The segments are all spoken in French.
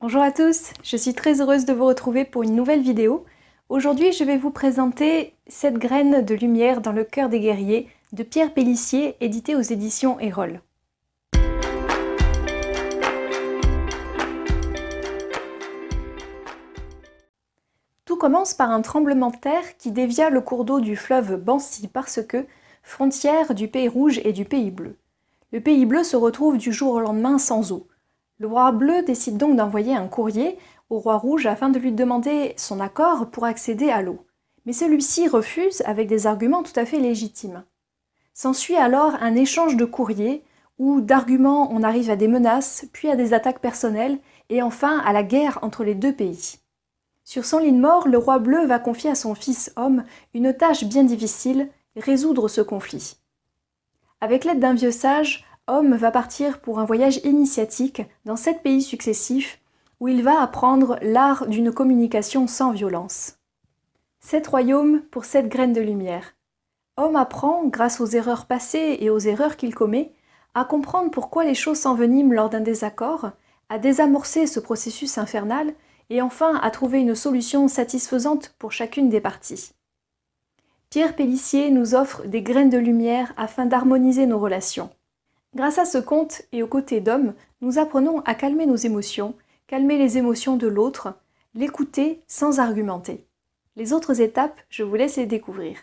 Bonjour à tous, je suis très heureuse de vous retrouver pour une nouvelle vidéo. Aujourd'hui, je vais vous présenter Cette graine de lumière dans le cœur des guerriers de Pierre Pélissier, édité aux éditions Erol. Tout commence par un tremblement de terre qui dévia le cours d'eau du fleuve Bancy parce que, frontière du Pays Rouge et du Pays Bleu. Le Pays Bleu se retrouve du jour au lendemain sans eau. Le roi bleu décide donc d'envoyer un courrier au roi rouge afin de lui demander son accord pour accéder à l'eau. Mais celui-ci refuse avec des arguments tout à fait légitimes. S'ensuit alors un échange de courriers où d'arguments on arrive à des menaces, puis à des attaques personnelles et enfin à la guerre entre les deux pays. Sur son lit de mort, le roi bleu va confier à son fils homme une tâche bien difficile, résoudre ce conflit. Avec l'aide d'un vieux sage, Homme va partir pour un voyage initiatique dans 7 pays successifs où il va apprendre l'art d'une communication sans violence. 7 royaumes pour 7 graines de lumière. Homme apprend, grâce aux erreurs passées et aux erreurs qu'il commet, à comprendre pourquoi les choses s'enveniment lors d'un désaccord, à désamorcer ce processus infernal et enfin à trouver une solution satisfaisante pour chacune des parties. Pierre Pélissier nous offre des graines de lumière afin d'harmoniser nos relations. Grâce à ce conte et aux côtés d'Homme, nous apprenons à calmer nos émotions, calmer les émotions de l'autre, l'écouter sans argumenter. Les autres étapes, je vous laisse les découvrir.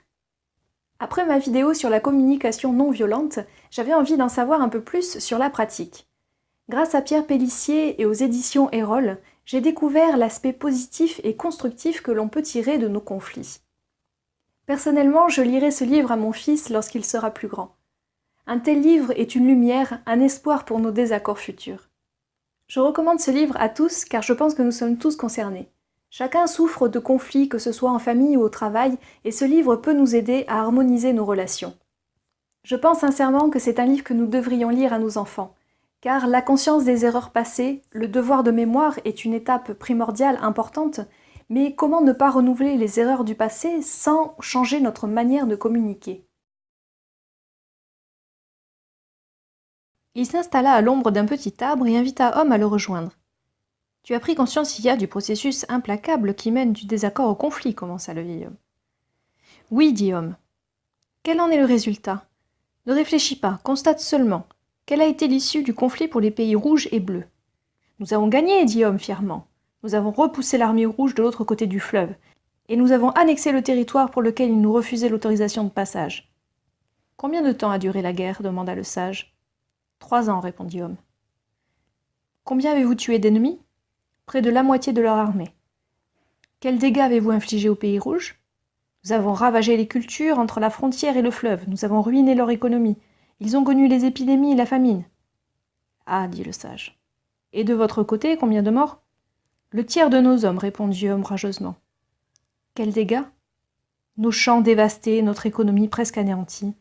Après ma vidéo sur la communication non violente, j'avais envie d'en savoir un peu plus sur la pratique. Grâce à Pierre Pélissier et aux éditions Erol, j'ai découvert l'aspect positif et constructif que l'on peut tirer de nos conflits. Personnellement, je lirai ce livre à mon fils lorsqu'il sera plus grand. Un tel livre est une lumière, un espoir pour nos désaccords futurs. Je recommande ce livre à tous car je pense que nous sommes tous concernés. Chacun souffre de conflits, que ce soit en famille ou au travail, et ce livre peut nous aider à harmoniser nos relations. Je pense sincèrement que c'est un livre que nous devrions lire à nos enfants, car la conscience des erreurs passées, le devoir de mémoire est une étape primordiale, importante, mais comment ne pas renouveler les erreurs du passé sans changer notre manière de communiquer ? Il s'installa à l'ombre d'un petit arbre et invita Homme à le rejoindre. « Tu as pris conscience hier du processus implacable qui mène du désaccord au conflit, » commença le vieil homme. « Oui, dit Homme. Quel en est le résultat ? Ne réfléchis pas, constate seulement. Quelle a été l'issue du conflit pour les pays rouges et bleus ? Nous avons gagné, dit Homme fièrement. Nous avons repoussé l'armée rouge de l'autre côté du fleuve, et nous avons annexé le territoire pour lequel ils nous refusaient l'autorisation de passage. « Combien de temps a duré la guerre ? Demanda le sage. 3 ans, répondit Homme. Combien avez-vous tué d'ennemis ? Près de la moitié de leur armée. Quels dégâts avez-vous infligés au Pays Rouge ? Nous avons ravagé les cultures entre la frontière et le fleuve, nous avons ruiné leur économie, ils ont connu les épidémies et la famine. Ah, dit le sage. Et de votre côté, combien de morts ? Le tiers de nos hommes, répondit Homme rageusement. Quels dégâts ? Nos champs dévastés, notre économie presque anéantie.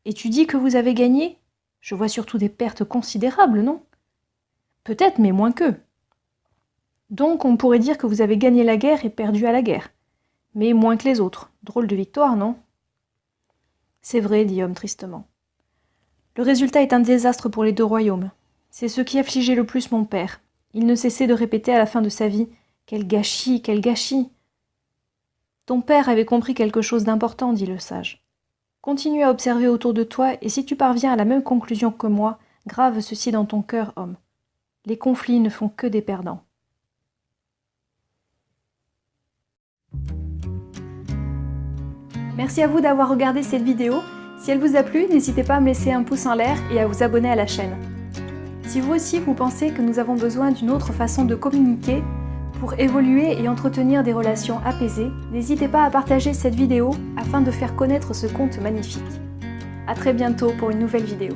Et tu dis que vous avez gagné ? Je vois surtout des pertes considérables, non ? Peut-être, mais moins qu'eux. Donc, on pourrait dire que vous avez gagné la guerre et perdu à la guerre. Mais moins que les autres. Drôle de victoire, non ? C'est vrai, dit Homme tristement. Le résultat est un désastre pour les 2 royaumes. C'est ce qui affligeait le plus mon père. Il ne cessait de répéter à la fin de sa vie « Quel gâchis, quel gâchis !» Ton père avait compris quelque chose d'important, dit le sage. Continue à observer autour de toi, et si tu parviens à la même conclusion que moi, grave ceci dans ton cœur, Homme. Les conflits ne font que des perdants. Merci à vous d'avoir regardé cette vidéo. Si elle vous a plu, n'hésitez pas à me laisser un pouce en l'air et à vous abonner à la chaîne. Si vous aussi vous pensez que nous avons besoin d'une autre façon de communiquer, pour évoluer et entretenir des relations apaisées, n'hésitez pas à partager cette vidéo afin de faire connaître ce conte magnifique. À très bientôt pour une nouvelle vidéo.